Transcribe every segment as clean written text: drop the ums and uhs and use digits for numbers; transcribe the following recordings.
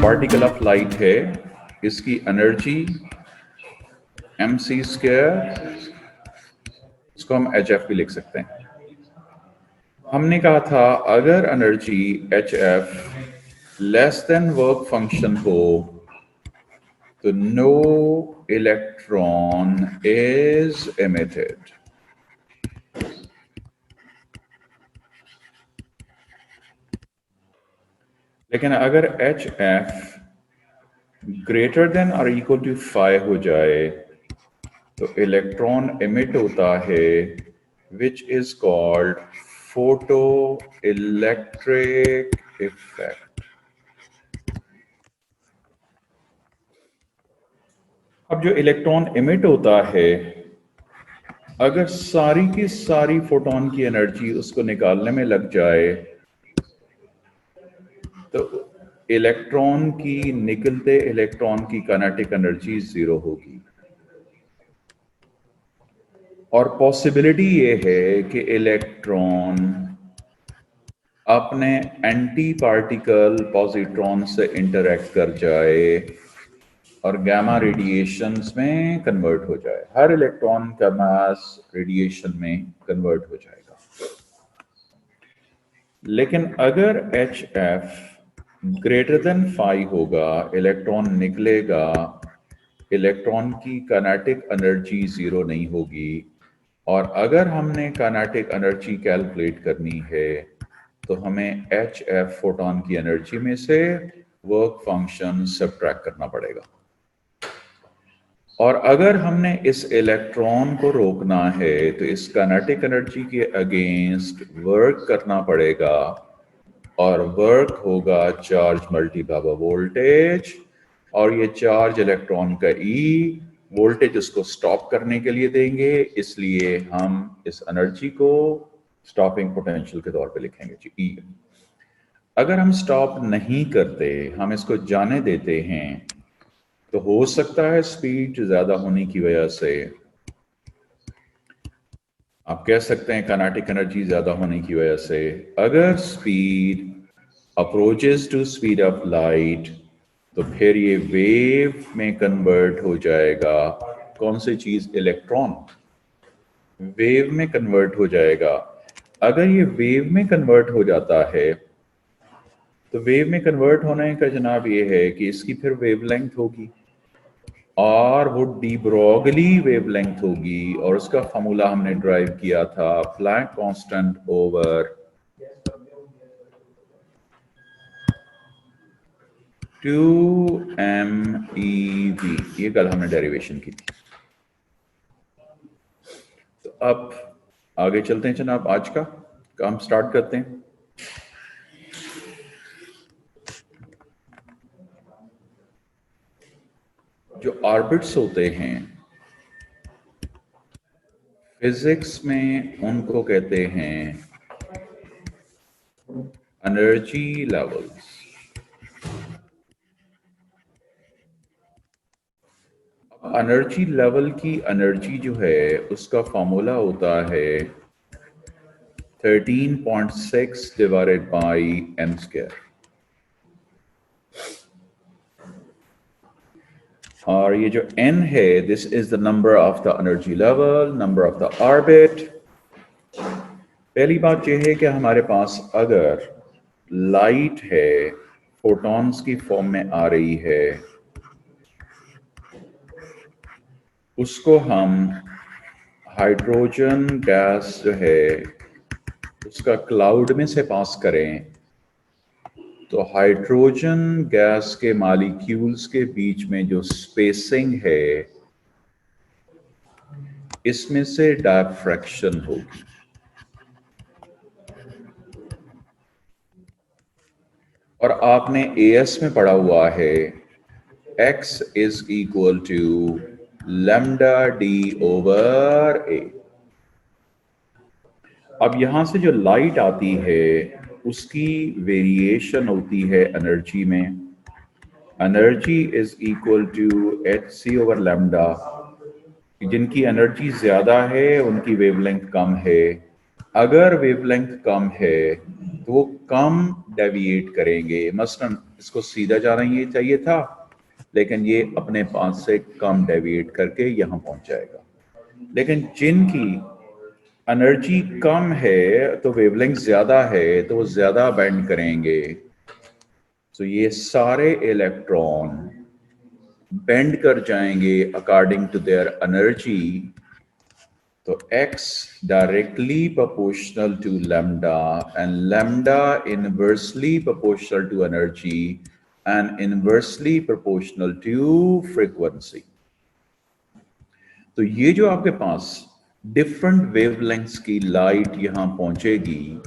Particle of light है, इसकी energy mc², इसको हम hf भी लिख सकते हैं। हमने कहा था अगर energy hf less than work function हो तो नो इलेक्ट्रॉन इज emitted। लेकिन अगर hf ग्रेटर देन और इक्वल टू 5 हो जाए तो इलेक्ट्रॉन एमिट होता है, which is called photo electric effect. अब जो इलेक्ट्रॉन एमिट होता है, अगर सारी की सारी फोटोन की एनर्जी उसको निकालने में लग जाए तो इलेक्ट्रॉन की निकलते इलेक्ट्रॉन की काइनेटिक एनर्जी 0 होगी। और पॉसिबिलिटी ये है कि इलेक्ट्रॉन अपने एंटी पार्टिकल पॉजिट्रॉन से इंटरैक्ट कर जाए और गामा रेडिएशंस में कन्वर्ट हो जाए। हर इलेक्ट्रॉन का मास रेडिएशन में कन्वर्ट हो जाएगा। लेकिन अगर HF ग्रेटर देन 5 होगा, इलेक्ट्रॉन निकलेगा, इलेक्ट्रॉन की काइनेटिक एनर्जी 0 नहीं होगी। और अगर हमने काइनेटिक एनर्जी कैलकुलेट करनी है तो हमें HF फोटोन की एनर्जी में से वर्क फंक्शन सब्ट्रैक्ट करना पड़ेगा। और अगर हमने इस इलेक्ट्रॉन को रोकना है तो इस काइनेटिक एनर्जी के अगेंस्ट वर्क करना पड़ेगा, और वर्क होगा चार्ज मल्टीप्लाई बाय वोल्टेज। और ये चार्ज इलेक्ट्रॉन का ई वोल्टेज उसको स्टॉप करने के लिए देंगे, इसलिए हम इस एनर्जी को स्टॉपिंग पोटेंशियल के तौर पे लिखेंगे जी, ई। अगर हम स्टॉप नहीं करते, हम इसको जाने देते हैं, तो हो सकता है स्पीड ज्यादा होने की वजह से, आप कह सकते हैं काइनेटिक एनर्जी ज्यादा होने की वजह से, अगर speed approaches to speed of light तो फिर ये वेव में कन्वर्ट हो जाएगा। कौन सी चीज? इलेक्ट्रॉन वेव में कन्वर्ट हो जाएगा। अगर ये वेव में कन्वर्ट हो जाता है तो वेव में कन्वर्ट होने का जनाब ये है कि इसकी फिर वेवलेंथ होगी और वो डी ब्रोगली वेवलेंथ होगी, और उसका फॉर्मूला हमने ड्राइव किया था प्लैंक कांस्टेंट ओवर 2 MeV। ये कल हमने डेरिवेशन की थी। तो अब आगे चलते हैं जनाब, आज का काम स्टार्ट करते हैं। जो ऑर्बिट्स होते हैं फिजिक्स में, उनको कहते हैं एनर्जी लेवल्स। एनर्जी लेवल की एनर्जी जो है उसका फॉर्मूला होता है 13.6 डिवाइडेड बाई m²। और ये जो n है, this is the number of the energy level, number of the orbit. पहली बात यह है कि हमारे पास अगर लाइट है, फोटॉन्स की फॉर्म में आ रही है, उसको हम हाइड्रोजन गैस जो है उसका क्लाउड में से पास करें, तो हाइड्रोजन गैस के मॉलिक्यूल्स के बीच में जो स्पेसिंग है, इसमें से डायफ्रैक्शन होगी। और आपने एएस में पढ़ा हुआ है x is equal to lambda D over A. अब यहां से जो लाइट आती है उसकी वेरिएशन होती है एनर्जी में। Energy is equal to hc over lambda. जिनकी एनर्जी ज्यादा है उनकी वेवलेंथ कम है। अगर वेवलेंथ कम है तो वो कम डेविएट करेंगे। मसलन इसको सीधा जाना ये चाहिए था, लेकिन ये अपने पास से कम डेविएट करके यहाँ पहुंच जाएगा। लेकिन जिनकी एनर्जी कम है तो वेवलेंथ ज्यादा है तो वो ज्यादा बेंड करेंगे। तो ये सारे इलेक्ट्रॉन बेंड कर जाएंगे अकॉर्डिंग टू देयर एनर्जी। तो x directly proportional to lambda and lambda inversely proportional to energy and inversely proportional to frequency। तो ये जो आपके पास डिफरेंट वेवलेंथ्स की लाइट यहां पहुंचेगी,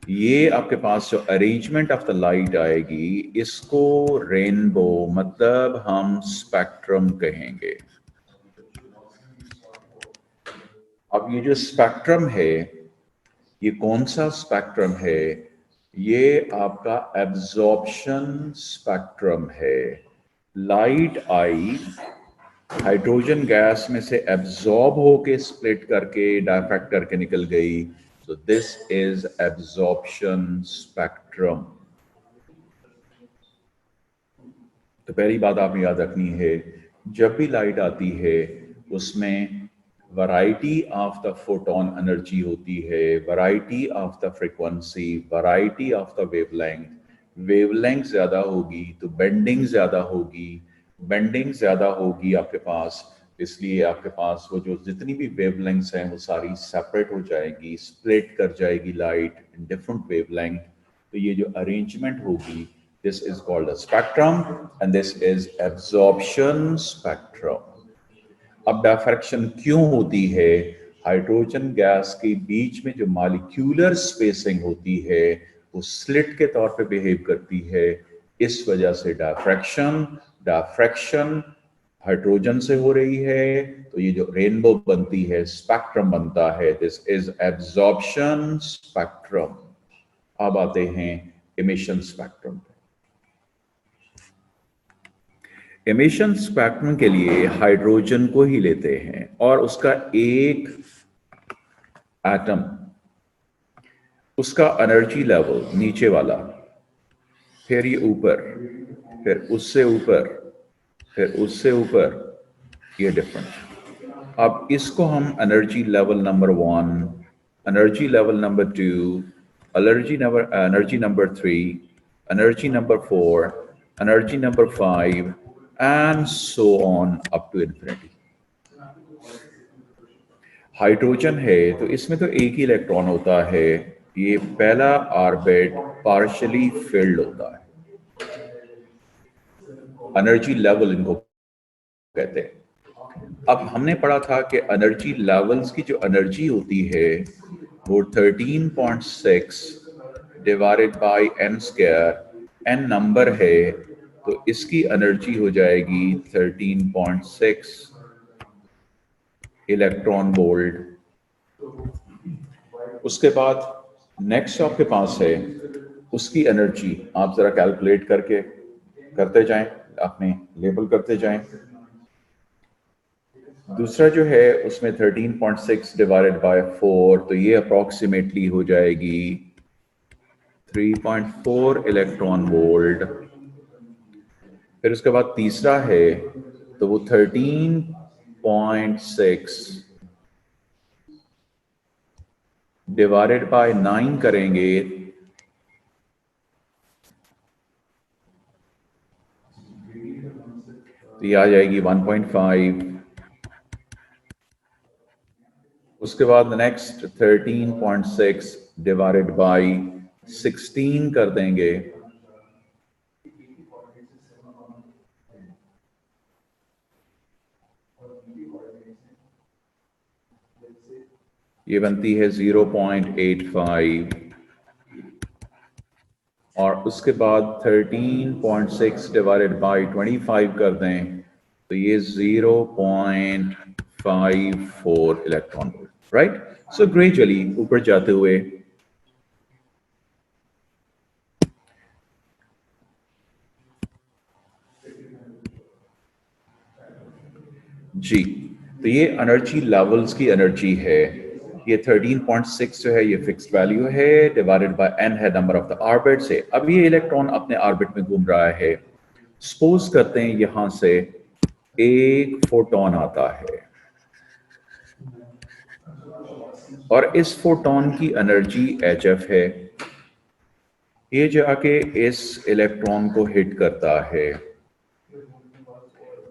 ये आपके पास जो अरेंजमेंट ऑफ द लाइट आएगी, इसको रेनबो मतलब हम स्पेक्ट्रम कहेंगे। अब ये जो स्पेक्ट्रम है, ये कौन सा स्पेक्ट्रम है? ये आपका एब्जॉर्प्शन स्पेक्ट्रम है। लाइट आई हाइड्रोजन गैस में से एब्जॉर्ब होके स्प्लिट करके डायफ्रैक्ट करके निकल गई। So this is absorption spectrum। तो पहली बात आपने याद रखनी है, जब भी लाइट आती है उसमें variety of the photon energy होती है, variety of the frequency, variety of the wavelength. Wavelength ज्यादा होगी तो बेंडिंग ज्यादा होगी, बेंडिंग ज्यादा होगी आपके पास, इसलिए आपके पास वो जो जितनी भी वेवलेंथ्स हैं वो सारी सेपरेट हो जाएगी, स्प्लिट कर जाएगी लाइट इन डिफरेंट वेवलेंथ। तो ये जो अरेंजमेंट होगी, this is called a spectrum and this is absorption spectrum. अब डायफ्रैक्शन क्यों होती है? हाइड्रोजन गैस के बीच में जो मॉलिक्यूलर स्पेसिंग होती है वो स्लिट के तौर पे बिहेव करती है, इस वजह से डायफ्रैक्शन डायफ्रैक्शन हाइड्रोजन से हो रही है। तो ये जो रेनबो बनती है, स्पेक्ट्रम बनता है, दिस इज एब्जॉर्प्शन स्पेक्ट्रम। अब आते हैं इमिशन स्पेक्ट्रम पे। इमिशन स्पेक्ट्रम के लिए हाइड्रोजन को ही लेते हैं और उसका एक एटम, उसका एनर्जी लेवल नीचे वाला, फिर ये ऊपर, फिर उससे ऊपर, फिर उससे ऊपर, ये डिफरेंट। अब इसको हम energy level number 1, energy level number 2, energy number 3, energy number 4, energy number 5 and so on up to infinity. Hydrogen है तो इसमें तो एक ही इलेक्ट्रॉन होता है, ये पहला ऑर्बिट पार्शियली फिल्ड होता है। एनर्जी लेवल इनको कहते हैं। अब हमने पढ़ा था कि एनर्जी लेवल्स की जो एनर्जी होती है वो 13.6 divided by n square, n number है तो इसकी एनर्जी हो जाएगी 13.6 इलेक्ट्रॉन वोल्ट। उसके बाद नेक्स्ट आपके पास है उसकी एनर्जी, आप जरा कैलकुलेट करके करते जाएं, आपने लेबल करते जाएं। दूसरा जो है उसमें 13.6 डिवाइडेड बाय 4, तो ये अप्रोक्सीमेटली हो जाएगी 3.4 इलेक्ट्रॉन वोल्ट। फिर उसके बाद तीसरा है तो वो 13.6 डिवाइडेड बाय 9 करेंगे तो ये आ जाएगी 1.5। उसके बाद नेक्स्ट 13.6 डिवाइडेड बाय 16 कर देंगे, ये बनती है 0.85। और उसके बाद 13.6 डिवाइडेड बाय 25 कर दें तो ये 0.54 electron volt, right. So gradually ऊपर जाते हुए जी, तो ये एनर्जी लेवल्स की एनर्जी है। ये 13.6 जो है ये फिक्स्ड वैल्यू है, डिवाइडेड बाय n है नंबर ऑफ द ऑर्बिट से। अब ये इलेक्ट्रॉन अपने ऑर्बिट में घूम रहा है। सपोज करते हैं यहां से एक फोटोन आता है और इस फोटोन की एनर्जी hf है। ये जाके इस इलेक्ट्रॉन को हिट करता है।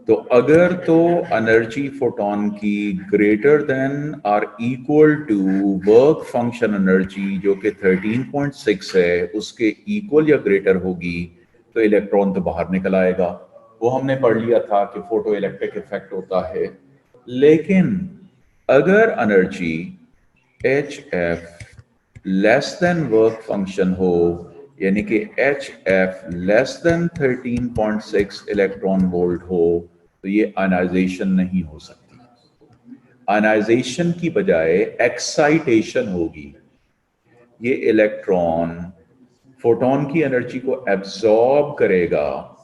तो अगर तो एनर्जी फोटोन की ग्रेटर देन और equal to work function energy जो कि 13.6 है उसके इक्वल या ग्रेटर होगी तो इलेक्ट्रॉन तो बाहर निकल आएगा। वो हमने पढ़ लिया था कि फोटो इलेक्ट्रिक इफेक्ट होता है। लेकिन अगर energy H F less than work function हो, यानी कि H F less than 13.6 electron volt हो, तो ये आयनाइजेशन नहीं हो सकती। आयनाइजेशन की बजाय एक्साइटेशन होगी। ये इलेक्ट्रॉन फोटोन की एनर्जी को एब्जॉर्ब करेगा।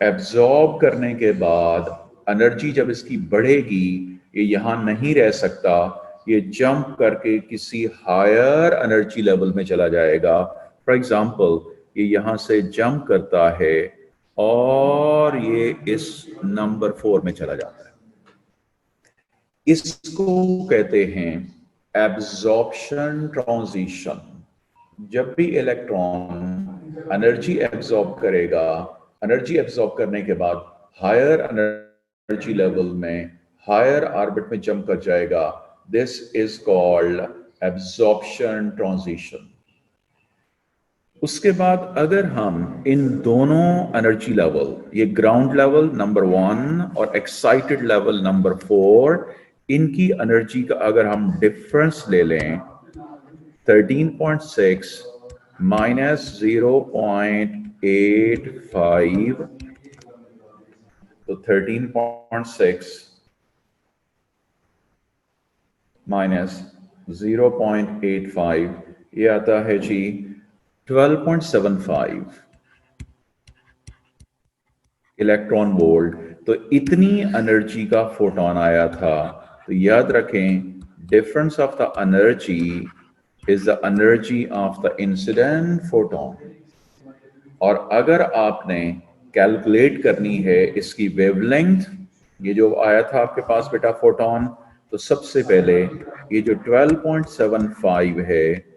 एब्जॉर्ब करने के बाद एनर्जी जब इसकी बढ़ेगी, ये यहां नहीं रह सकता, ये जंप करके किसी हायर एनर्जी लेवल में चला जाएगा। फॉर एग्जाम्पल ये यहां से जंप करता है और ये इस नंबर 4 में चला जाता है। इसको कहते हैं एब्जॉर्प्शन ट्रांजिशन। जब भी इलेक्ट्रॉन एनर्जी एब्जॉर्ब करेगा, एनर्जी एब्जॉर्ब करने के बाद हायर एनर्जी लेवल में हायर ऑर्बिट में जंप कर जाएगा। This is called absorption transition. उसके बाद अगर हम इन दोनों एनर्जी लेवल, ये ग्राउंड लेवल नंबर 1 और एक्साइटेड लेवल नंबर 4, इनकी एनर्जी का अगर हम डिफरेंस ले लें 13.6 माइनस 0.85, तो 13.6 माइनस 0.85 ये आता है जी 12.75 इलेक्ट्रॉन वोल्ट। तो इतनी एनर्जी का फोटोन आया था। तो याद रखें, difference of the energy is the energy of the incident photon. और अगर आपने कैलकुलेट करनी है इसकी वेवलेंथ, ये जो आया था आपके पास बेटा फोटोन, तो सबसे पहले ये जो 12.75 है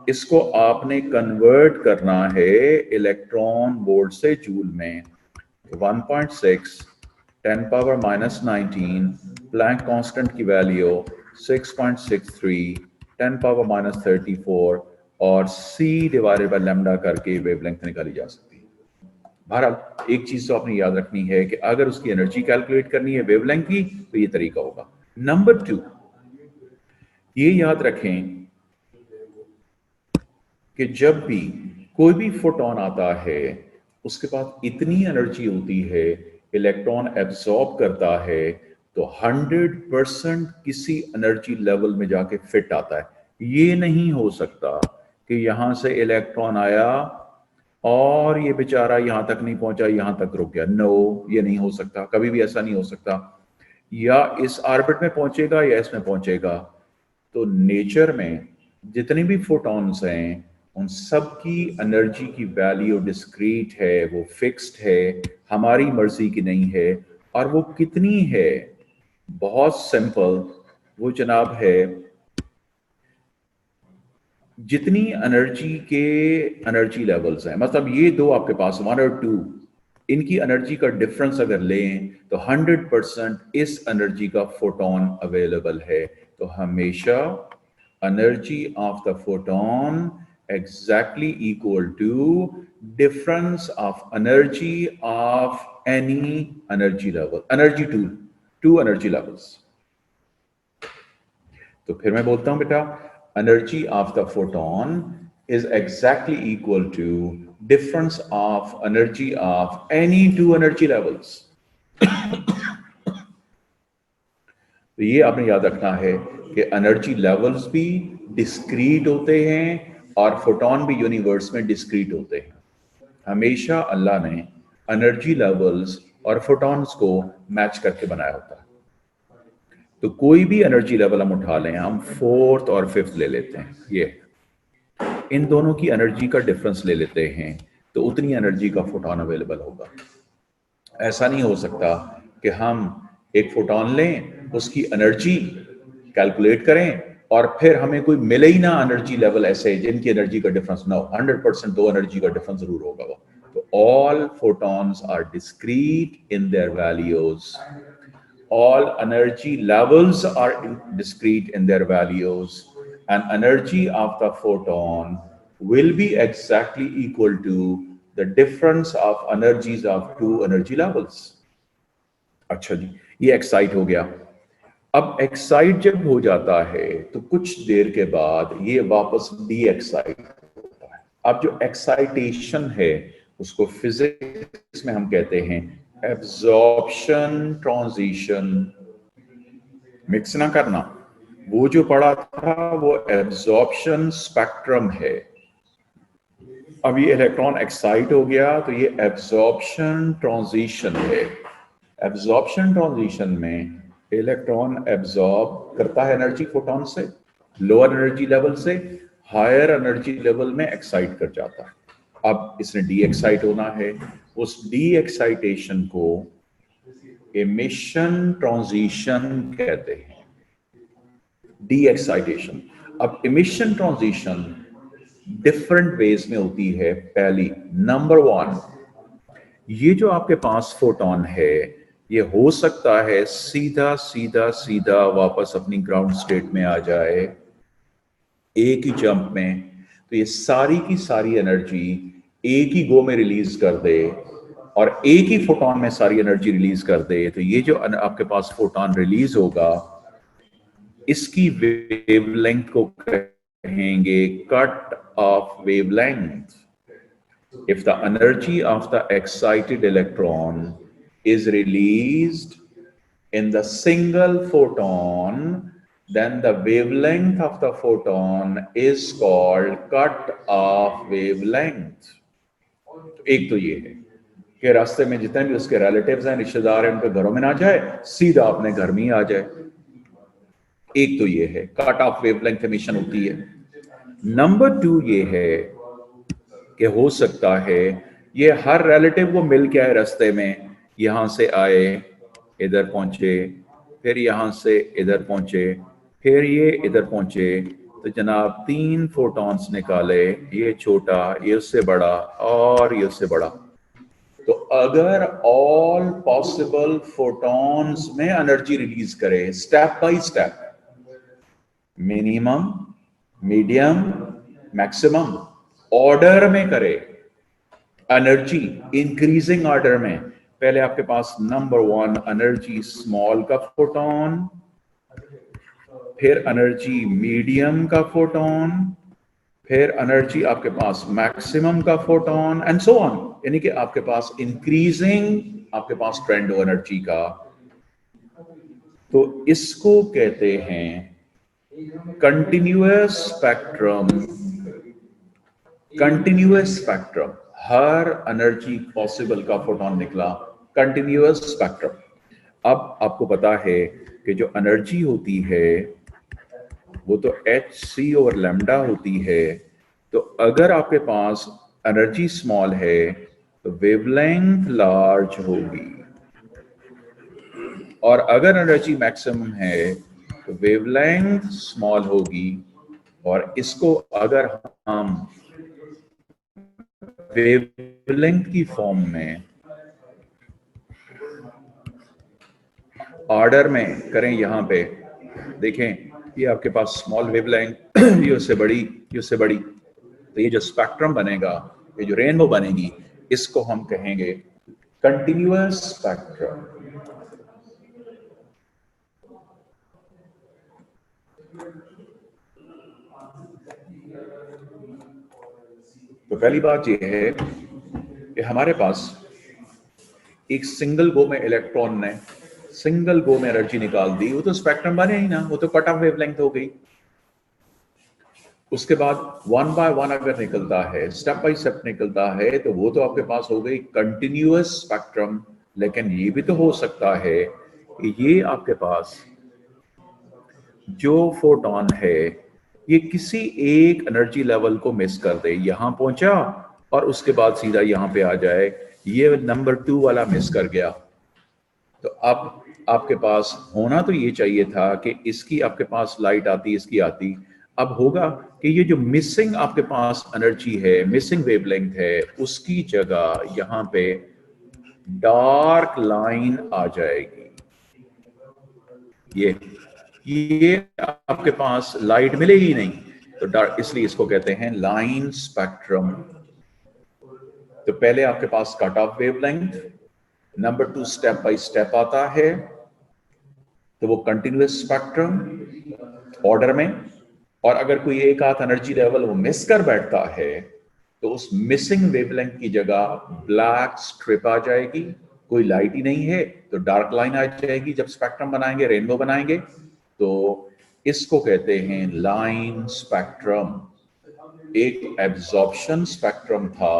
इसको आपने कन्वर्ट करना है इलेक्ट्रॉन वोल्ट से जूल में। 1.6 10 पावर माइनस 19, प्लैंक कांस्टेंट की वैल्यू 6.63 10 पावर माइनस 34 और c डिवाइडेड बाय लैम्डा करके वेवलेंथ निकाली जा सकती है। बहरहाल एक चीज तो आपने याद रखनी है कि अगर उसकी एनर्जी कैलकुलेट करनी है वेवलेंथ की तो ये तरीका होगा। नंबर 2, ये याद रखें कि जब भी कोई भी फोटोन आता है उसके पास इतनी एनर्जी होती है, इलेक्ट्रॉन एब्जॉर्ब करता है तो 100% किसी एनर्जी लेवल में जाके फिट आता है। ये नहीं हो सकता कि यहां से इलेक्ट्रॉन आया और ये बेचारा यहां तक नहीं पहुंचा, यहां तक रुक गया। नो, ये नहीं हो सकता, कभी भी ऐसा नहीं हो सकता। या इस ऑर्बिट में पहुंचेगा या इसमें पहुंचेगा। तो नेचर में जितने भी फोटॉन्स हैं उन सब की एनर्जी की वैल्यू डिस्क्रीट है, वो फिक्स्ड है, हमारी मर्जी की नहीं है। और वो कितनी है, बहुत सिंपल, वो जनाब है जितनी एनर्जी के एनर्जी लेवल्स हैं, मतलब ये दो आपके पास 1 और 2, इनकी एनर्जी का डिफरेंस अगर लें तो 100% इस एनर्जी का फोटोन अवेलेबल है। तो हमेशा energy of the photon exactly equal to difference of energy of any energy level, energy two energy levels। तो फिर मैं बोलता हूं बेटा, energy of the photon is exactly equal to difference of energy of any two energy levels. तो ये आपने याद रखना है कि एनर्जी लेवल्स भी डिस्क्रीट होते हैं और फोटोन भी यूनिवर्स में डिस्क्रीट होते हैं। हमेशा अल्लाह ने एनर्जी लेवल्स और फोटॉन्स को मैच करके बनाया होता है। तो कोई भी एनर्जी लेवल हम उठा लें, हम फोर्थ और फिफ्थ ले लेते हैं, ये इन दोनों की एनर्जी का डिफरेंस ले लेते हैं, तो उतनी एनर्जी का फोटोन अवेलेबल होगा। ऐसा नहीं हो सकता कि हम एक फोटोन लें, उसकी एनर्जी कैलकुलेट करें और फिर हमें कोई मिले ही ना एनर्जी लेवल ऐसे जिनकी एनर्जी का डिफरेंस ना हो। 100% दो एनर्जी का डिफरेंस जरूर होगा वो। तो all photons are discrete in their values, all energy levels are discrete in their values, and energy of the photon will be exactly equal to the difference of energies of two energy levels. अच्छा जी, ये excite हो गया। अब excite जब हो जाता है तो कुछ देर के बाद ये वापस डी एक्साइट होता है। अब जो एक्साइटेशन है उसको फिजिक्स में हम कहते हैं एब्जॉर्प्शन ट्रांजिशन। मिक्स ना करना, वो जो पढ़ा था वो एब्जॉर्प्शन स्पेक्ट्रम है। अब ये इलेक्ट्रॉन एक्साइट हो गया तो ये एब्जॉर्प्शन ट्रांजिशन है। एब्जॉर्प्शन ट्रांजिशन में इलेक्ट्रॉन एब्जॉर्ब करता है एनर्जी फोटॉन से, लोअर एनर्जी लेवल से हायर एनर्जी लेवल में एक्साइट कर जाता है। अब इसने डी एक्साइट होना है, उस डी एक्साइटेशन को एमिशन ट्रांजिशन कहते हैं, डी एक्साइटेशन। अब एमिशन ट्रांजिशन डिफरेंट वेज में होती है। पहली, नंबर वन, ये जो आपके पास फोटॉन है ये हो सकता है सीधा सीधा सीधा वापस अपनी ग्राउंड स्टेट में आ जाए एक ही जंप में, तो ये सारी की सारी एनर्जी एक ही गो में रिलीज कर दे और एक ही फोटॉन में सारी एनर्जी रिलीज कर दे। तो ये जो आपके पास फोटॉन रिलीज होगा इसकी वेवलेंथ को कहेंगे cut off wavelength. If the energy of the excited electron is released in the single photon, then the wavelength of the photon is called cut-off wavelength. एक तो ये है कि रास्ते में जितने भी उसके रिलेटिव्स हैं, रिश्तेदार हैं, उनके घरों में ना जाए, सीधा अपने घर में ही आ जाए। एक तो ये है कट ऑफ वेवलेंथ एमिशन होती है। नंबर टू ये है कि हो सकता है ये हर रिलेटिव को मिल के आए रास्ते में, यहां से आए इधर पहुंचे, फिर यहां से इधर पहुंचे, फिर ये इधर पहुंचे, तो जनाब 3 फोटॉन्स निकाले, ये छोटा, ये उससे बड़ा और ये उससे बड़ा। तो अगर ऑल पॉसिबल फोटॉन्स में एनर्जी रिलीज करे step by step, minimum, medium, maximum order में करे, एनर्जी इंक्रीजिंग ऑर्डर में, पहले आपके पास नंबर वन एनर्जी स्मॉल का फोटॉन, फिर एनर्जी मीडियम का फोटॉन, फिर एनर्जी आपके पास मैक्सिमम का फोटॉन एंड सो ऑन, यानी कि आपके पास इंक्रीजिंग आपके पास ट्रेंड हो एनर्जी का। तो इसको कहते हैं कंटिन्यूअस स्पेक्ट्रम। कंटिन्यूअस स्पेक्ट्रम, हर एनर्जी पॉसिबल का फोटॉन निकला, कंटिन्यूअस स्पेक्ट्रम। अब आपको पता है कि जो एनर्जी होती है वो तो hc ओवर लैम्डा होती है। तो अगर आपके पास एनर्जी स्मॉल है तो वेवलेंथ लार्ज होगी, और अगर एनर्जी मैक्सिमम है तो वेवलेंथ स्मॉल होगी। और इसको अगर हम वेवलेंथ की फॉर्म में ऑर्डर में करें, यहां पे देखें ये आपके पास स्मॉल वेवलेंथ, ये उससे बड़ी, ये उससे बड़ी, तो ये जो स्पेक्ट्रम बनेगा, ये जो रेनबो बनेगी, इसको हम कहेंगे कंटिन्यूअस स्पेक्ट्रम। तो पहली बात यह है कि हमारे पास एक सिंगल गो में इलेक्ट्रॉन ने सिंगल गो में एनर्जी निकाल दी, वो तो स्पेक्ट्रम बने ही ना, वो तो कट ऑफ वेवलेंथ हो गई। उसके बाद वन बाय वन अगर निकलता है, स्टेप बाय स्टेप निकलता है, तो वो तो आपके पास हो गई कंटिन्यूअस स्पेक्ट्रम। लेकिन ये भी तो हो सकता है कि ये आपके पास जो फोटोन है ये किसी एक एनर्जी लेवल को मिस कर दे, यहां पहुंचा और उसके बाद सीधा यहां पे आ जाए, ये नंबर 2 वाला मिस कर गया। तो अब आपके पास होना तो ये चाहिए था कि इसकी आपके पास लाइट आती, इसकी आती। अब होगा कि ये जो मिसिंग आपके पास एनर्जी है, मिसिंग वेवलेंथ है, उसकी जगह यहां पे डार्क लाइन आ जाएगी। ये आपके पास लाइट मिलेगी नहीं, तो डार्क, इसलिए इसको कहते हैं लाइन स्पेक्ट्रम। तो पहले आपके पास cut off wavelength, number 2 step by step आता है, तो वो कंटिन्यूअस स्पेक्ट्रम ऑर्डर में। और अगर कोई एक आध एनर्जी लेवल वो मिस कर बैठता है, तो उस मिसिंग वेवलेंथ की जगह ब्लैक स्ट्रिप आ जाएगी, कोई लाइट ही नहीं है तो डार्क लाइन आ जाएगी। जब स्पेक्ट्रम बनाएंगे, रेनबो बनाएंगे, तो इसको कहते हैं लाइन स्पेक्ट्रम। एक एब्जॉर्प्शन स्पेक्ट्रम था,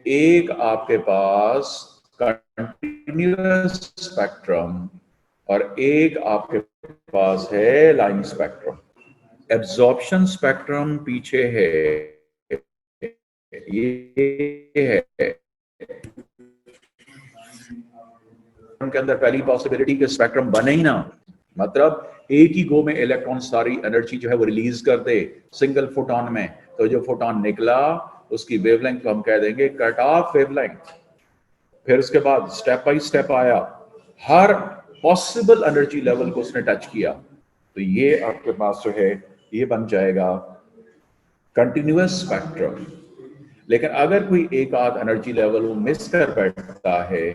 एक आपके पास कंटिन्यूअस स्पेक्ट्रम, और एक आपके पास है लाइन स्पेक्ट्रम। एब्जॉर्प्शन स्पेक्ट्रम पीछे है, ये है के अंदर पहली पॉसिबिलिटी के स्पेक्ट्रम बने ही ना, मतलब एक ही गो में इलेक्ट्रॉन सारी एनर्जी जो है वो रिलीज कर दे सिंगल फोटोन में। तो जो फोटोन निकला उसकी वेवलेंथ को हम कह देंगे कट ऑफ वेवलेंथ। फिर उसके बाद स्टेप बाय स्टेप आया, हर पॉसिबल एनर्जी लेवल को उसने टच किया, तो ये आपके पास जो है ये बन जाएगा कंटिन्यूअस स्पेक्ट्रम। लेकिन अगर कोई एक आध एनर्जी लेवल वो मिस कर बैठता है,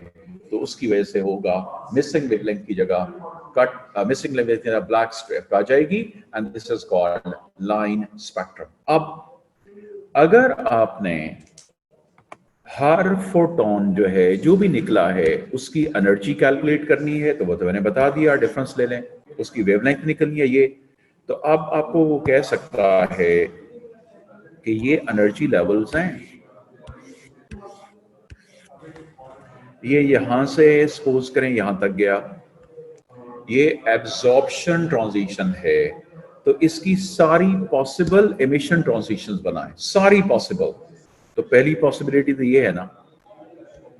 तो उसकी वजह से होगा मिसिंग वेवलेंथ की जगह कट, मिसिंग वेवलेंथ की जगह ब्लैक स्ट्रिप आ जाएगी, and this is called line spectrum. अब अगर आपने हर फोटोन जो है, जो भी निकला है, उसकी एनर्जी कैलकुलेट करनी है, तो वो तो मैंने बता दिया, डिफरेंस ले लें, उसकी वेवलेंथ निकलनी है ये। तो अब आपको वो कह सकता है कि ये एनर्जी लेवल्स हैं, ये यहां से सपोज करें यहां तक गया, ये एब्जॉर्प्शन ट्रांजिशन है, तो इसकी सारी पॉसिबल एमिशन ट्रांजिशंस बनाएं, सारी पॉसिबल। तो पहली पॉसिबिलिटी तो ये है ना,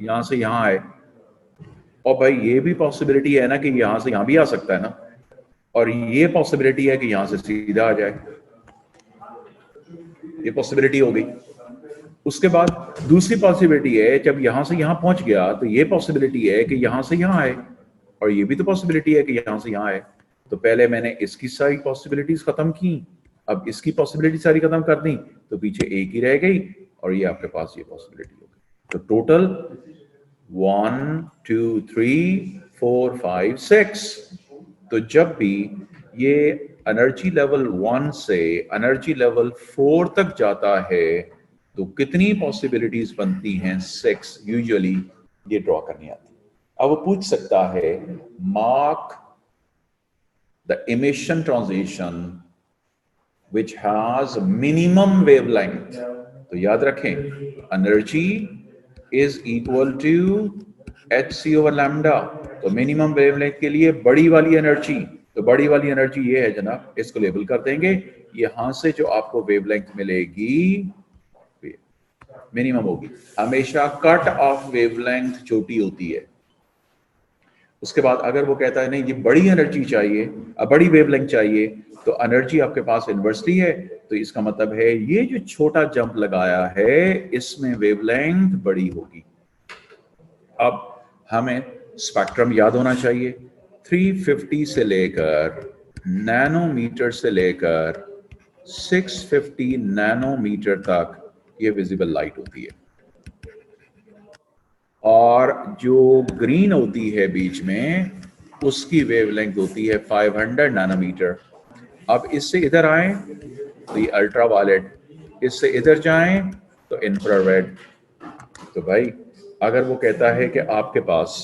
यहां से यहां आए, और भाई ये भी पॉसिबिलिटी है ना कि यहां से यहां भी आ सकता है ना, और ये पॉसिबिलिटी है कि यहां से सीधा आ जाए, ये पॉसिबिलिटी हो गई। उसके बाद दूसरी पॉसिबिलिटी है, जब यहां से यहां पहुंच गया तो ये पॉसिबिलिटी है कि यहां से यहां आए, और ये भी तो पॉसिबिलिटी है कि यहां से यहां आए। तो पहले मैंने इसकी सारी पॉसिबिलिटीज खत्म की, अब इसकी पॉसिबिलिटी सारी खत्म कर दी, तो पीछे एक ही रह गई, और ये आपके पास ये पॉसिबिलिटी हो गई। तो टोटल 1 2 3 4 5 6। तो जब भी ये एनर्जी लेवल 1 से एनर्जी लेवल 4 तक जाता है, तो कितनी पॉसिबिलिटीज बनती हैं? 6 यूजुअली ये ड्रॉ करनी आती है। अब वो पूछ सकता है mark the emission transition which has minimum wavelength। तो याद रखें, energy is equal to hc over lambda. तो मिनिमम वेवलेंथ के लिए बड़ी वाली एनर्जी, तो बड़ी वाली एनर्जी ये है जनाब, इसको लेबल कर देंगे, यहां से जो आपको वेवलेंथ मिलेगी मिनिमम होगी। हमेशा कट ऑफ वेवलेंथ छोटी होती है। उसके बाद अगर वो कहता है नहीं ये बड़ी एनर्जी चाहिए, बड़ी वेवलेंथ चाहिए, तो एनर्जी आपके पास इन्वर्सली है, तो इसका मतलब है ये जो छोटा जंप लगाया है इसमें वेवलेंथ बड़ी होगी। अब हमें स्पेक्ट्रम याद होना चाहिए, 350 से लेकर नैनोमीटर से लेकर 650 नैनोमीटर तक ये विजिबल लाइट होती है, और जो ग्रीन होती है बीच में उसकी वेवलेंथ होती है 500 नैनोमीटर। अब इससे इधर आए तो ये अल्ट्रा वायलेट, इससे इधर जाएं तो इंफ्रारेड। तो भाई अगर वो कहता है कि आपके पास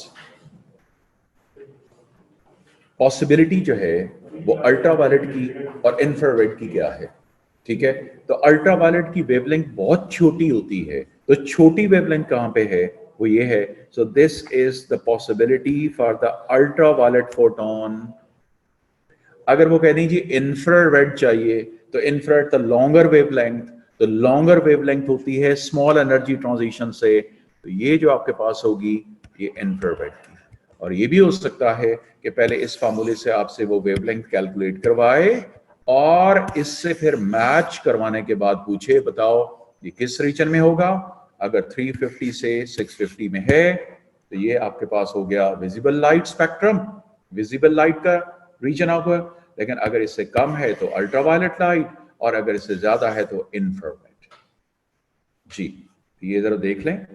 पॉसिबिलिटी जो है वो अल्ट्रा वायलेट की और इंफ्रारेड की क्या है, ठीक है, तो अल्ट्रा वायलेट की वेवलेंथ बहुत छोटी होती है, तो छोटी वेवलेंथ कहां पे है? वो ये है। So this is the possibility for the ultra violet photon अगर वो कह दें जी इंफ्रारेड चाहिए, तो इंफ्रारेड द लॉन्गर वेवलेंथ, तो लॉन्गर वेवलेंथ होती है स्मॉल एनर्जी ट्रांजिशन से, तो ये जो आपके पास होगी ये इंफ्रारेड की। और ये भी हो सकता है कि पहले इस फार्मूले से आपसे वो वेवलेंथ कैलकुलेट करवाए और इससे फिर मैच करवाने के बाद पूछे बताओ ये किस रीजन में होगा। अगर 350 से 650 में है तो ये आपके पास हो गया visible light spectrum, visible light का रीजन होगा। लेकिन अगर इससे कम है तो अल्ट्रावायलेट लाइट, और अगर इससे ज्यादा है तो इंफ्रारेड। जी ये जरा देख लें।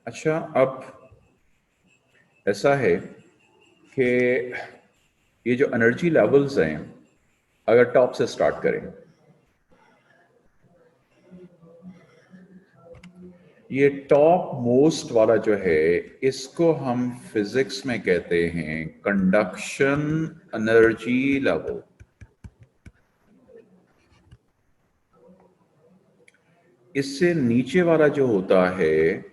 अच्छा अब ऐसा है कि ये जो एनर्जी लेवल्स हैं, अगर टॉप से स्टार्ट करें, ये टॉप मोस्ट वाला जो है इसको हम फिजिक्स में कहते हैं कंडक्शन एनर्जी लेवल। इससे नीचे वाला जो होता है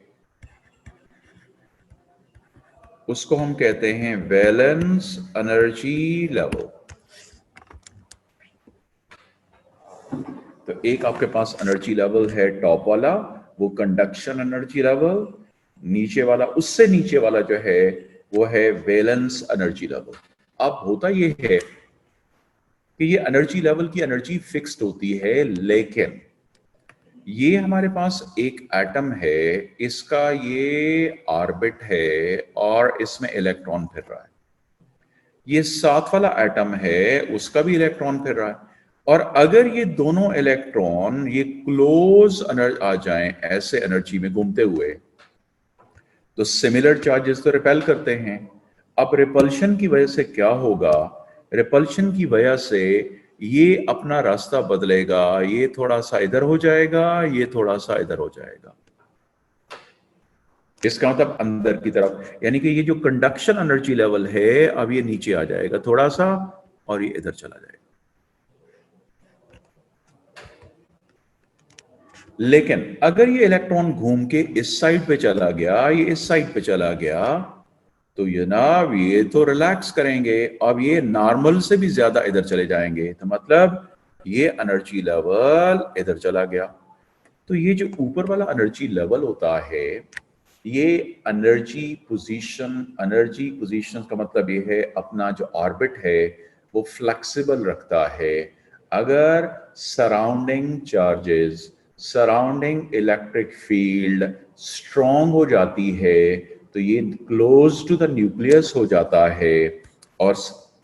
उसको हम कहते हैं वैलेंस एनर्जी लेवल। तो एक आपके पास एनर्जी लेवल है टॉप वाला, वो कंडक्शन एनर्जी लेवल। नीचे वाला, उससे नीचे वाला जो है वो है वैलेंस एनर्जी लेवल। अब होता ये है कि ये एनर्जी लेवल की एनर्जी फिक्स्ड होती है, लेकिन ये हमारे पास एक एटम है, इसका ये ऑर्बिट है और इसमें इलेक्ट्रॉन फिर रहा है। ये साथ वाला एटम है, उसका भी इलेक्ट्रॉन फिर रहा है। और अगर ये दोनों इलेक्ट्रॉन ये क्लोज आ जाएं ऐसे एनर्जी में घूमते हुए, तो सिमिलर चार्जेस तो रिपेल करते हैं। अब रिपल्शन की वजह से क्या होगा, रिपल्शन की वजह से ये अपना रास्ता बदलेगा, ये थोड़ा सा इधर हो जाएगा, ये थोड़ा सा इधर हो जाएगा। इसका मतलब अंदर की तरफ, यानी कि ये जो कंडक्शन एनर्जी लेवल है अब ये नीचे आ जाएगा थोड़ा सा और ये इधर चला जाएगा। लेकिन अगर ये इलेक्ट्रॉन घूम के इस साइड पे चला गया, ये इस साइड पे चला गया, तो ये जनाब ये तो रिलैक्स करेंगे, अब ये नॉर्मल से भी ज्यादा इधर चले जाएंगे, तो मतलब ये एनर्जी लेवल इधर चला गया। तो ये जो ऊपर वाला एनर्जी लेवल होता है, ये एनर्जी पोजीशन का मतलब ये है अपना जो ऑर्बिट है वो फ्लेक्सिबल रखता है। अगर surrounding charges surrounding electric field strong हो जाती है तो ये क्लोज टू द न्यूक्लियस हो जाता है, और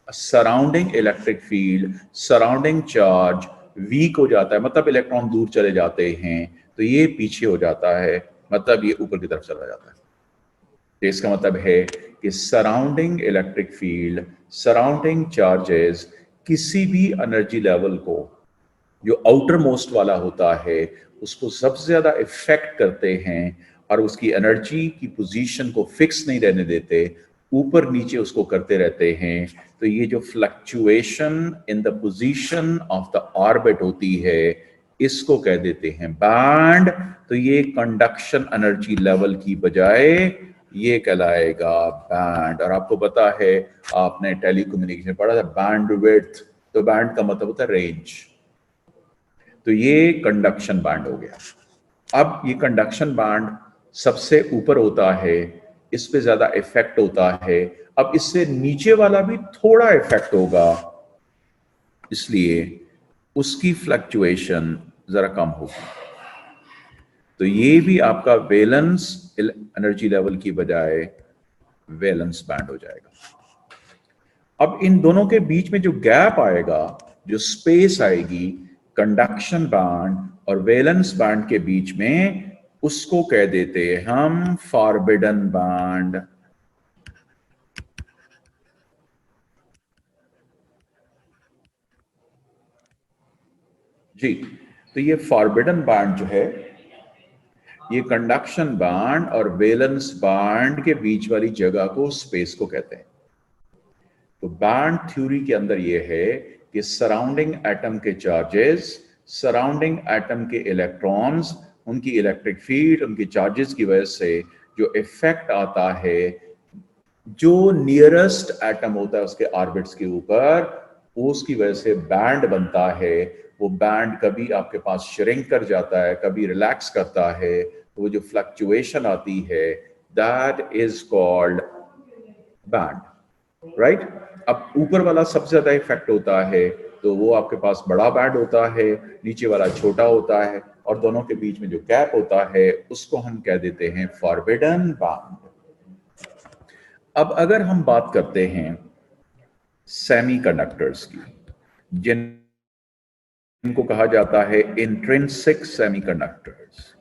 surrounding electric field, surrounding charge weak हो जाता है, मतलब इलेक्ट्रॉन दूर चले जाते हैं, तो ये पीछे हो जाता है, मतलब ये ऊपर की तरफ चला जाता है। तो इसका मतलब है कि surrounding electric field, surrounding charges किसी भी एनर्जी लेवल को, जो आउटर मोस्ट वाला होता है, उसको सबसे ज्यादा इफेक्ट करते हैं और उसकी एनर्जी की पोजीशन को फिक्स नहीं रहने देते, ऊपर नीचे उसको करते रहते हैं। तो ये जो fluctuation in the position of the orbit होती है, इसको कह देते हैं बैंड। तो ये कंडक्शन एनर्जी लेवल की बजाय ये कहलाएगा बैंड। और आपको पता है, आपने टेलीकम्युनिकेशन पढ़ा था, बैंड विड्थ, तो बैंड का मतलब होता है रेंज। तो ये कंडक्शन बैंड हो गया। अब ये कंडक्शन बैंड सबसे ऊपर होता है, इस पे ज्यादा इफेक्ट होता है। अब इससे नीचे वाला भी थोड़ा इफेक्ट होगा, इसलिए उसकी फ्लक्चुएशन जरा कम होगी। तो ये भी आपका वैलेंस एनर्जी लेवल की बजाय वैलेंस बैंड हो जाएगा। अब इन दोनों के बीच में जो गैप आएगा, जो स्पेस आएगी कंडक्शन बैंड और वैलेंस बैंड के बीच में, उसको कह देते हैं हम फॉरबिडन बैंड। जी, तो ये फॉरबिडन बैंड जो है, ये कंडक्शन बैंड और वैलेंस बैंड के बीच वाली जगह को स्पेस को कहते हैं। तो बैंड थ्योरी के अंदर ये है कि सराउंडिंग एटम के चार्जेस, सराउंडिंग एटम के इलेक्ट्रॉन्स, उनकी इलेक्ट्रिक फील्ड, उनकी चार्जेस की वजह से जो इफेक्ट आता है, जो नियरेस्ट एटम होता है उसके ऑर्बिट्स के ऊपर, उसकी वजह से बैंड बनता है। वो बैंड कभी आपके पास श्रिंक कर जाता है, कभी रिलैक्स करता है, तो वो जो फ्लक्चुएशन आती है, that is called band, right. अब ऊपर वाला सबसे ज्यादा इफेक्ट होता है, तो वो आपके पास बड़ा बैंड होता है, नीचे वाला छोटा होता है, और दोनों के बीच में जो गैप होता है उसको हम कह देते हैं फॉरबिडन बैंड। अब अगर हम बात करते हैं सेमीकंडक्टर्स की, जिनको कहा जाता है इंट्रिंसिक सेमीकंडक्टर्स,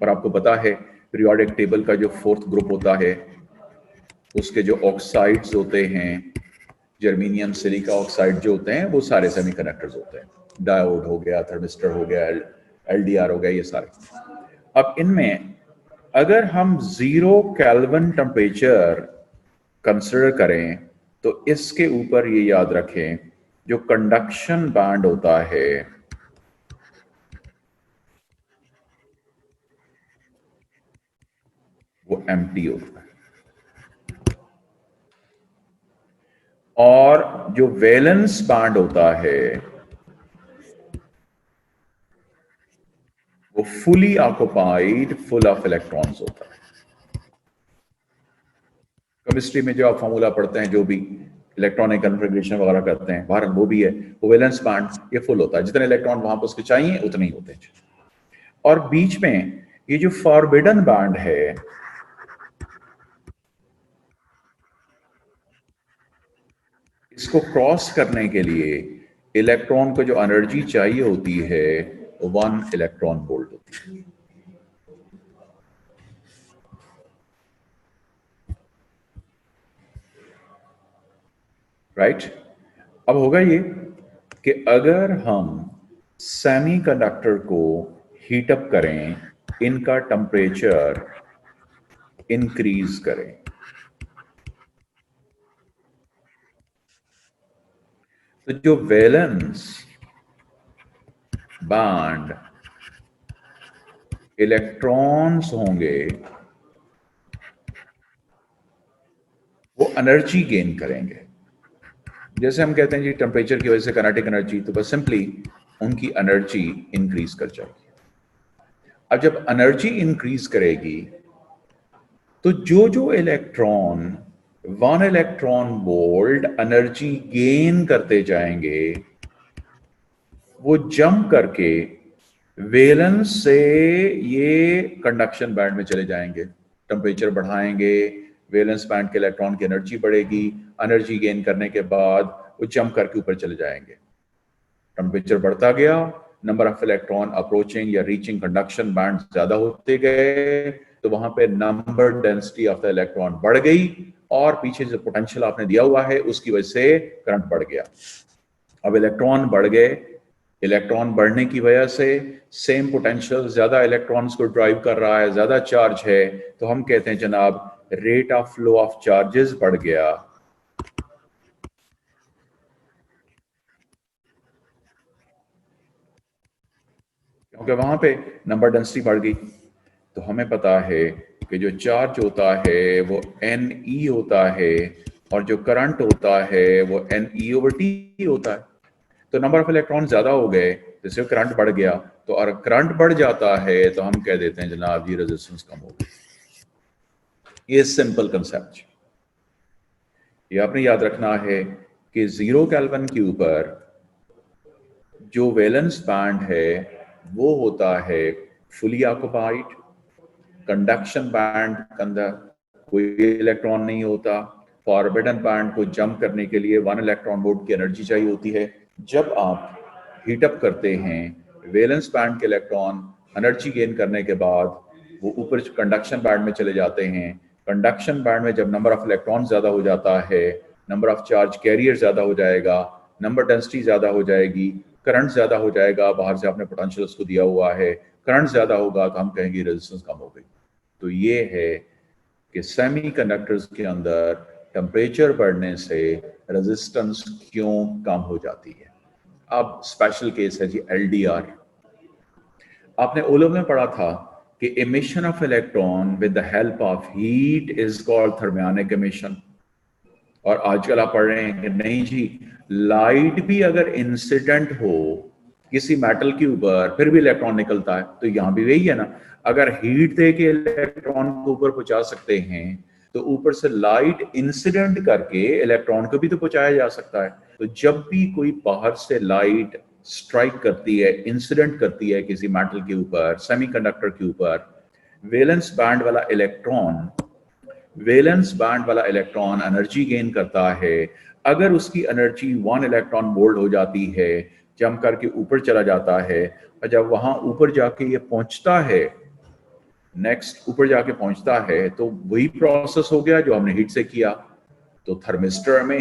और आपको पता है पीरियोडिक टेबल का जो फोर्थ ग्रुप होता है, उसके जो ऑक्साइड्स होते हैं, जर्मेनियम सिलिका ऑक्साइड जो होते हैं, वो सारे सेमीकंडक्टर्स होते हैं। डायोड हो गया, थर्मिस्टर हो गया, एलडीआर हो गया, ये सारे। अब इनमें अगर हम 0 केल्विन टेम्परेचर कंसिडर करें, तो इसके ऊपर ये याद रखें, जो कंडक्शन बैंड होता है वो एम्प्टी होता है, और जो वैलेंस बैंड होता है वो fully occupied, full of electrons होता है। केमिस्ट्री में जो आप फॉर्मूला पढ़ते हैं, जो भी इलेक्ट्रॉनिक कन्फिग्रेशन वगैरह करते हैं बाहर, वो भी है, वो वैलेंस बैंड ये फुल होता है, जितने इलेक्ट्रॉन वहां पर उसके चाहिए उतने ही होते हैं। और बीच में ये जो फॉरबिडन बैंड है, इसको क्रॉस करने के लिए इलेक्ट्रॉन को जो एनर्जी चाहिए होती है, 1 इलेक्ट्रॉन वोल्ट होती है, राइट। अब होगा ये कि अगर हम सेमीकंडक्टर को हीट अप करें, इनका टेम्परेचर इंक्रीज करें, तो जो वैलेंस बैंड इलेक्ट्रॉन्स होंगे वो एनर्जी गेन करेंगे। जैसे हम कहते हैं जी टेम्परेचर की वजह से काइनेटिक एनर्जी, तो बस सिंपली उनकी एनर्जी इंक्रीज कर जाएगी। अब जब एनर्जी इंक्रीज करेगी, तो जो जो electron 1 electron volt energy gain करते जाएंगे, वो जंप करके वैलेंस से ये कंडक्शन बैंड में चले जाएंगे, टेम्परेचर बढ़ाएंगे, वैलेंस बैंड के इलेक्ट्रॉन की एनर्जी बढ़ेगी, एनर्जी गेन करने के बाद वो जंप करके ऊपर चले जाएंगे। टेम्परेचर बढ़ता गया, नंबर ऑफ इलेक्ट्रॉन अप्रोचिंग या रीचिंग कंडक्शन बैंड ज्यादा होते गए, तो वहां पे number density of the electron बढ़ गई और पीछे जो पोटेंशियल आपने दिया हुआ है उसकी वजह से करंट बढ़ गया। अब इलेक्ट्रॉन बढ़ गए, इलेक्ट्रॉन बढ़ने की वजह से सेम पोटेंशियल ज्यादा इलेक्ट्रॉन्स को ड्राइव कर रहा है, ज्यादा चार्ज है, तो हम कहते हैं जनाब rate of flow of charges बढ़ गया। क्योंकि वहां पे नंबर डेंसिटी बढ़ गई। तो हमें पता है कि जो चार्ज होता है वो NE होता है और जो करंट होता है वो NE/T होता है। तो नंबर ऑफ इलेक्ट्रॉन ज्यादा हो गए, जैसे करंट बढ़ गया, तो अगर करंट बढ़ जाता है तो हम कह देते हैं जनाब जी रेजिस्टेंस कम हो गई। ये सिंपल कंसेप्ट, ये आपने याद रखना है कि 0 केल्विन के ऊपर जो वैलेंस बैंड है वो होता है फुली ऑक्युपाइड। कंडक्शन बैंड के अंदर कोई इलेक्ट्रॉन नहीं होता। फॉरबिडन बैंड को जंप करने के लिए 1 इलेक्ट्रॉन वोल्ट की एनर्जी चाहिए होती है। जब आप हीटअप करते हैं, वैलेंस बैंड के इलेक्ट्रॉन एनर्जी गेन करने के बाद वो ऊपर कंडक्शन बैंड में चले जाते हैं। कंडक्शन बैंड में जब नंबर ऑफ इलेक्ट्रॉन ज्यादा हो जाता है, नंबर ऑफ चार्ज कैरियर ज्यादा हो जाएगा, नंबर डेंसिटी ज्यादा हो जाएगी, करंट ज्यादा हो जाएगा, बाहर से आपने पोटेंशियल उसको दिया हुआ है, करंट ज्यादा होगा तो हम कहेंगे रेजिस्टेंस कम हो गई। तो ये है कि सेमीकंडक्टर्स के अंदर टेम्परेचर बढ़ने से रेजिस्टेंस क्यों कम हो जाती है। अब स्पेशल केस है जी LDR। आपने ओलम में पढ़ा था कि emission of electron with the help of heat is called thermionic emission. और आजकल आप पढ़ रहे हैं कि नहीं जी, लाइट भी अगर इंसिडेंट हो किसी मेटल के ऊपर फिर भी इलेक्ट्रॉन निकलता है। तो यहां भी वही है ना, अगर हीट दे के इलेक्ट्रॉन को ऊपर पहुंचा सकते हैं तो ऊपर से लाइट इंसिडेंट करके इलेक्ट्रॉन को भी तो पहुंचाया जा सकता है। तो जब भी कोई बाहर से लाइट स्ट्राइक करती है, इंसिडेंट करती है किसी मेटल के ऊपर, सेमीकंडक्टर के ऊपर, वैलेंस बैंड वाला इलेक्ट्रॉन वैलेंस बैंड वाला इलेक्ट्रॉन एनर्जी गेन करता है। अगर उसकी एनर्जी 1 इलेक्ट्रॉन वोल्ट हो जाती है, जम करके ऊपर चला जाता है, और जब वहां ऊपर जाके ये पहुंचता है, नेक्स्ट ऊपर जाके पहुंचता है, तो वही प्रोसेस हो गया जो हमने हीट से किया। तो थर्मिस्टर में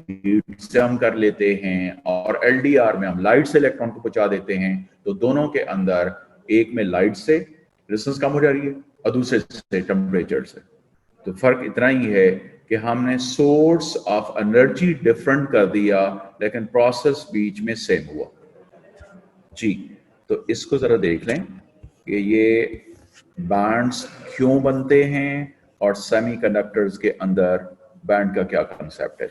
हीट से हम कर लेते हैं और LDR में हम लाइट से इलेक्ट्रॉन को पहुंचा देते हैं। तो दोनों के अंदर एक में लाइट से रेजिस्टेंस कम हो जा रही है और दूसरे से टेम्परेचर से। तो फर्क इतना ही है कि हमने सोर्स ऑफ एनर्जी डिफरेंट कर दिया लेकिन प्रोसेस बीच में सेम हुआ जी। तो इसको जरा देख लें कि ये बैंड्स क्यों बनते हैं और सेमीकंडक्टर्स के अंदर बैंड का क्या कंसेप्ट है।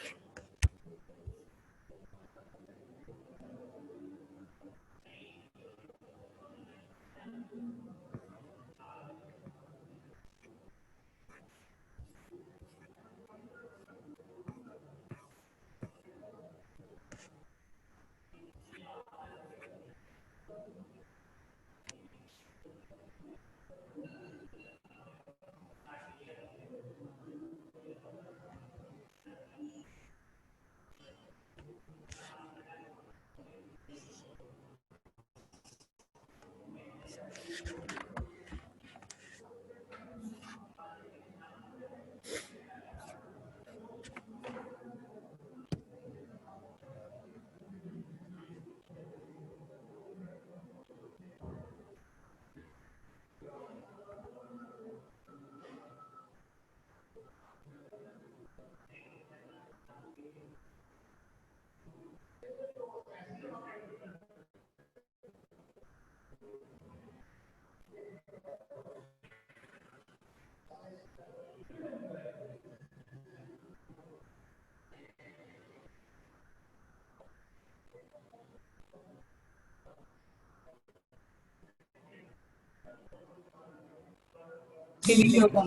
वीडियो को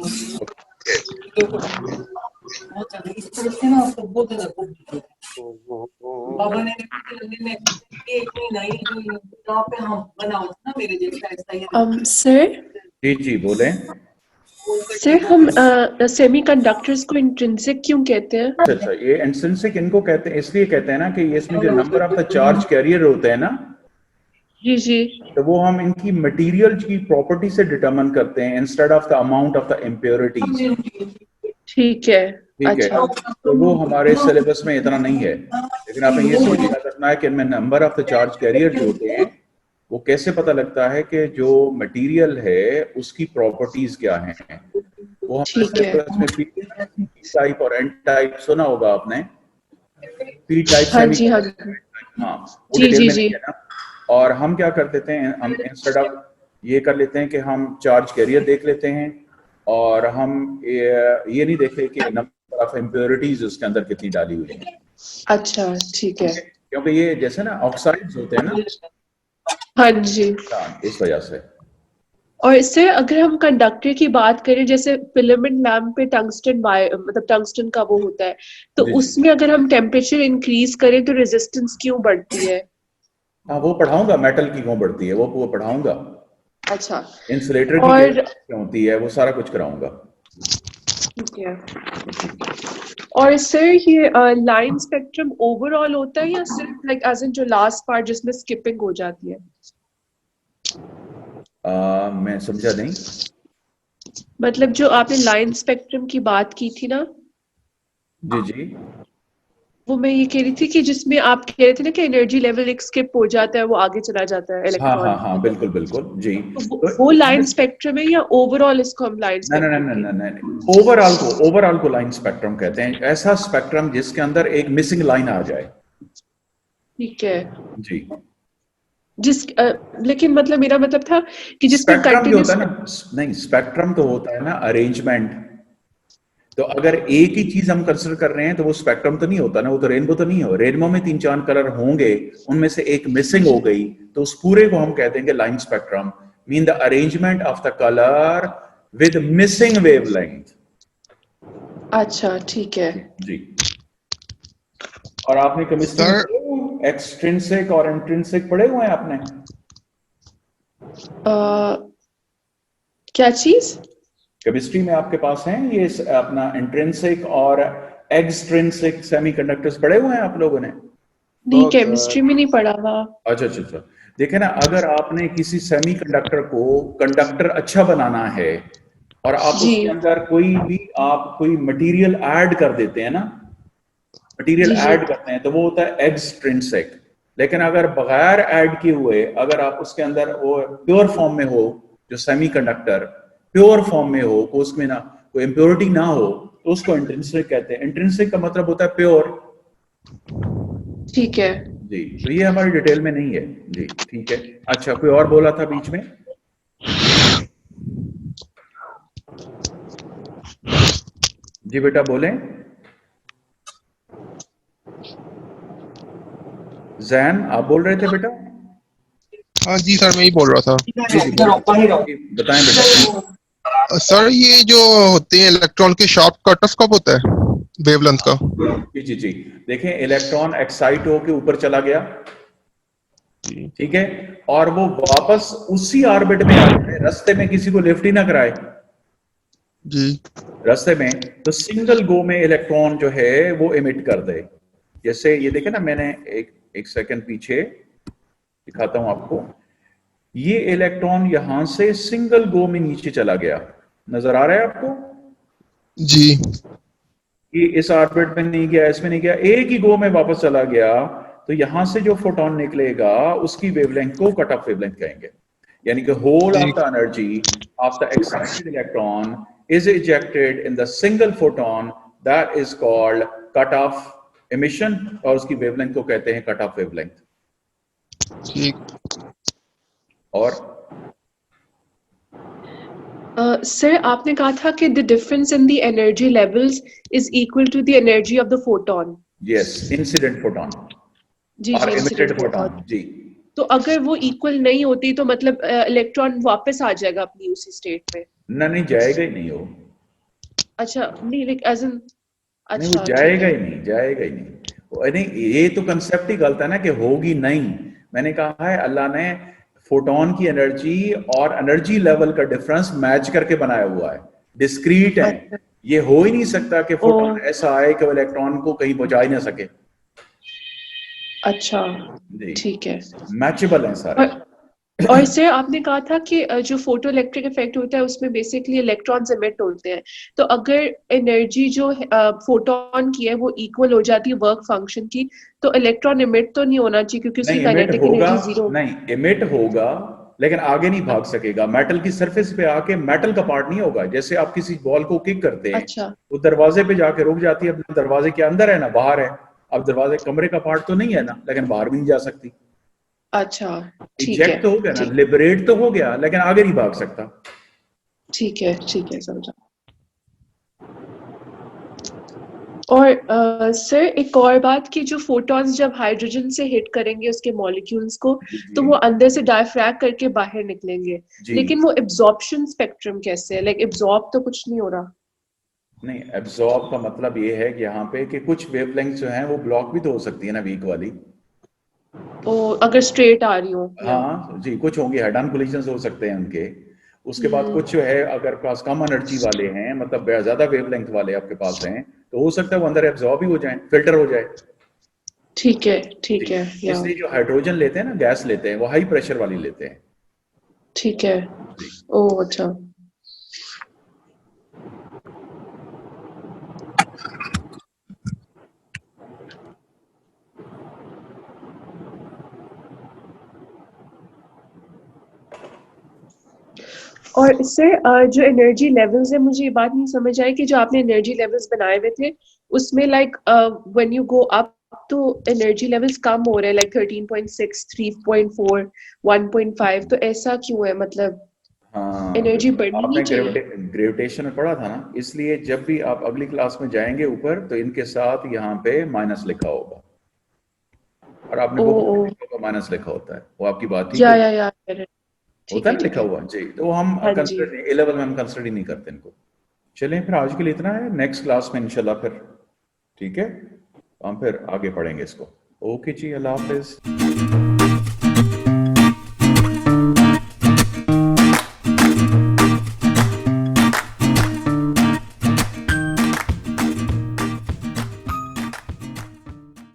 बहुत ज्यादा इस तरह से ना उसको बहुत ज्यादा बाबा ने एक महीना ही जहाँ पे हम बनाओ ना मेरे जैसा ऐसा ही सर जी बोले। सर हम सेमीकंडक्टर्स को इंट्रिंसिक क्यों कहते हैं? अच्छा, ये इंट्रिंसिक इनको कहते हैं, इसलिए कहते हैं ना कि ये इसमें जो number of the charge carrier होते हैं ना, जी जी तो वो हम इनकी मटेरियल की प्रॉपर्टी से डिटरमाइन करते हैं instead of the amount of the impurities. ठीक है। ठीक है, अच्छा तो वो हमारे सिलेबस में इतना नहीं है, लेकिन आपने ये समझ रखना है कि इनमें number of the charge carrier जो होते हैं वो कैसे पता लगता है कि जो मटेरियल है उसकी प्रॉपर्टीज क्या हैं। वो हमारे ठीक है। सिलेबस में पी टाइप और एन टाइप सुना होगा आपने। पी टाइप हाँ सेमी, जी हाँ हाँ वो जी डिटेल जी में जी नहीं है ना। और हम क्या कर देते हैं, हम इंस्टेड ऑफ ये कर लेते हैं कि हम चार्ज कैरियर देख लेते हैं और हम ये नहीं देखते कि नंबर ऑफ इम्प्योरिटीज उसके अंदर कितनी डाली हुई है। अच्छा ठीक है। क्योंकि ये जैसे ना ऑक्साइड्स होते हैं ना, हाँ जी। हाँ, इस वजह से। और इससे अगर हम कंडक्टर की बात करें, जैसे फिलामेंट लैम्प पे टंगस्टन वायर मतलब टंगस्टन का वो होता है, तो जी, जी। उसमें अगर हम टेम्परेचर इंक्रीज करें तो रेजिस्टेंस क्यों बढ़ती है? हाँ वो पढ़ाऊंगा, मेटल की क्यों बढ़ती है वो पढ़ाऊंगा। अच्छा इंसुलेटर की और क्यों होती है वो सारा कुछ कराऊंगा। ठीक है। और सर ये लाइन स्पेक्ट्रम ओवरऑल होता है या सिर्फ लाइक एज इन जो लास्ट पार्ट जिसमें स्किपिंग हो जाती है? मैं समझा नहीं। मतलब जो आपने लाइन स्पेक्ट्रम की बात की थी ना, जी जी, वो मैं ये कह रही थी कि जिसमें आप कह रहे थे ना कि एनर्जी लेवल एक स्किप हो जाता है, वो आगे चला जाता है हाँ हाँ इलेक्ट्रॉन। हाँ, बिल्कुल बिल्कुल जी। तो तो वो इसमें लाइन स्पेक्ट्रम है या ओवरऑल इसको हम लाइन नहीं नहीं स्पेक्ट्रम नहीं की? नहीं नहीं, ओवरऑल को लाइन स्पेक्ट्रम कहते हैं, ऐसा स्पेक्ट्रम जिसके अंदर एक मिसिंग लाइन आ जाए। ठीक है। जी, लेकिन मतलब मेरा मतलब था कि जिसमें स्पेक्ट्रम जो होता कंटिन्यूस। है ना, नहीं स्पेक्ट्रम तो होता है ना अरेंजमेंट। तो अगर एक ही चीज हम कंसिडर कर रहे हैं तो वो स्पेक्ट्रम तो नहीं होता ना, वो तो रेनबो तो नहीं हो। रेनबो में 3-4 कलर होंगे, उनमें से एक मिसिंग हो गई तो उस पूरे को हम कह देंगे line spectrum, mean the arrangement of the colour with missing wavelength. अच्छा ठीक है। जी। और आपने केमिस्ट्री सर में एक्सट्रिंसिक और इंट्रिंसिक पढ़े हुए हैं आपने? क्या चीज? केमिस्ट्री में आपके पास हैं ये अपना इंट्रिंसिक और एक्सट्रिंसिक सेमीकंडक्टर्स पढ़े हुए हैं आप लोगों ने? नहीं, केमिस्ट्री में नहीं पढ़ा हुआ। अच्छा अच्छा अच्छा, देखिए ना, अगर आपने किसी सेमीकंडक्टर को कंडक्टर अच्छा बनाना है और आप जी उसके अंदर कोई मटेरियल ऐड कर देते हैं ना, मटेरियल जी जी ऐड करते हैं तो वो होता है एक्सट्रिंसिक। लेकिन अगर बगैर ऐड किए हुए अगर आप उसके अंदर वो प्योर फॉर्म में हो, जो सेमीकंडक्टर प्योर फॉर्म में हो, को उसमें ना कोई इम्प्योरिटी ना हो, तो उसको इंट्रिंसिक कहते हैं। इंट्रिंसिक का मतलब होता है प्योर। ठीक है। जी, तो ये हमारी डिटेल में नहीं है जी। ठीक है, अच्छा कोई और बोला था बीच में? जी बेटा बोलें। जैन आप बोल रहे थे बेटा? हाँ जी सर, मैं ही बोल रहा था। जी जी बताएं बेटा। सर ये जो होते हैं इलेक्ट्रॉन के शार्प कट ऑफ कब होता है वेवलेंथ का? जी जी जी, देखें इलेक्ट्रॉन एक्साइट होके ऊपर चला गया, ठीक है, और वो वापस उसी ऑर्बिट में आ जाए, रास्ते में किसी को लिफ्ट ही ना कराए जी रास्ते में, तो सिंगल गो में इलेक्ट्रॉन जो है वो इमिट कर दे। जैसे ये देखे ना, मैंने एक सेकंड पीछे दिखाता हूं आपको। ये इलेक्ट्रॉन यहां से सिंगल गो में नीचे चला गया, नजर आ रहा है आपको? जी ये इस ऑर्बिट में नहीं गया, इसमें नहीं गया, एक ही गो में वापस चला गया, तो यहां से जो फोटोन निकलेगा उसकी वेवलेंथ को कट ऑफ वेवलेंथ कहेंगे। यानी कि होल ऑफ ठीक the energy of the excited electron is ejected in the single photon, that is called cut off emission, और उसकी वेवलेंथ को कहते हैं कट ऑफ वेवलेंथ। ठीक। और सर आपने कहा था कि the difference in the energy levels is equal to the energy of the photon. Yes, incident photon जी और जी, इमिटेड इंसिडेंट फोटोन फोटोन। जी। तो अगर वो इक्वल नहीं होती तो मतलब इलेक्ट्रॉन वापस आ जाएगा अपनी उसी स्टेट में? ना, नहीं जाएगा ही नहीं वो। अच्छा नहीं, लाइक एज इन। नहीं वो अच्छा ठीक जाएगा है। ही नहीं, जाएगा ही नहीं। नहीं, ये तो कंसेप्ट ही गलत है ना कि होगी नहीं, मैंने कहा है अल्लाह ने फोटोन की एनर्जी और एनर्जी लेवल का डिफरेंस मैच करके बनाया हुआ है, डिस्क्रीट है। अच्छा। ये हो ही नहीं सकता कि फोटोन ओ, ऐसा आए कि वो इलेक्ट्रॉन को कहीं पहुंचा ही ना सके। अच्छा, जी, ठीक है। मैचेबल हैं सारे। और सर आपने कहा था कि जो फोटो इलेक्ट्रिक इफेक्ट होता है उसमें बेसिकली इलेक्ट्रॉन्स एमिट होते हैं, तो अगर एनर्जी जो फोटोन की है वो इक्वल हो जाती है वर्क फंक्शन की, तो इलेक्ट्रॉन इमिट तो नहीं होना चाहिए क्योंकि उसकी नहीं इमिट काइनेटिक होगा, एनर्जी जीरो। नहीं इमिट होगा लेकिन आगे नहीं भाग सकेगा। मेटल की सरफेस पे आके मेटल का पार्ट नहीं होगा। जैसे आप किसी बॉल को किक करते हैं, अच्छा, वो दरवाजे पे जाके रुक जाती है, अब दरवाजे के अंदर है ना बाहर है। अब दरवाजे कमरे का पार्ट तो नहीं है ना, लेकिन बाहर भी नहीं जा सकती। अच्छा, ठीक है, इजेक्ट तो हो गया ना, ठीक, लिबरेट तो हो गया, लेकिन आगे नहीं भाग सकता। ठीक है, समझा। और सर एक और बात कि जो फोटॉन्स जब हाइड्रोजन से हिट करेंगे उसके मॉलिक्यूल्स को, जी तो जी वो अंदर से डायफ्रैग करके बाहर निकलेंगे, जी। लेकिन वो एब्जॉर्प्शन स्पेक्ट्रम कैसे है? लाइक एब्जॉर्ब तो कुछ नहीं हो रहा। नहीं, एब्जॉर्ब का मतलब ये है कि यहाँ पे कि कुछ वेवलेंथ जो है वो ब्लॉक भी तो हो सकती है ना, वीक वाली। तो अगर स्ट्रेट आ रही हो या हाँ जी, कुछ होंगे, हेड ऑन कोलिजन हो सकते हैं उनके। उसके बाद हम्म, कुछ जो है अगर पास कम एनर्जी वाले हैं, मतलब ज्यादा वेवलेंथ वाले आपके पास हैं, तो हो सकता है वो अंदर एब्जॉर्ब ही हो जाए, फिल्टर हो जाए। ठीक है, जी, ठीक है, या इसलिए जो हाइड्रोजन लेते हैं ना, गैस लेते हैं, वो हाई प्रेशर वाली लेते हैं। ठीक है। जी। ओ अच्छा। और इससे जो एनर्जी लेवल्स है, मुझे ये बात नहीं समझ आई कि जो आपने एनर्जी लेवल्स बनाए हुए थे उसमें like when you go up तो एनर्जी लेवल्स कम हो रहे हैं, लाइक 13.6, 3.4, 1.5, तो ऐसा क्यों है? मतलब हाँ एनर्जी बिल्कुल, बढ़नी नहीं आपने चाहिए? ग्रेविटेशन में पढ़ा था ना, इसलिए जब भी आप अगली क्लास में जाएंगे ऊपर तो इनके साथ यहाँ पे माइनस लिखा होगा, और आपने ओ बुक में ओ, भी देखा होगा माइनस लिखा होता है, वो आपकी बात ठीक या हो। या या होता है ना ठीक लिखा है, हुआ जी, तो हम हाँ जी। कंसिडर ए लेवल में हम कंसिडर ही नहीं करते इनको। चलें फिर आज के लिए इतना है, नेक्स्ट क्लास में इंशाल्लाह फिर ठीक है हम फिर आगे पढ़ेंगे इसको। ओके जी, अल्लाह हाफिज।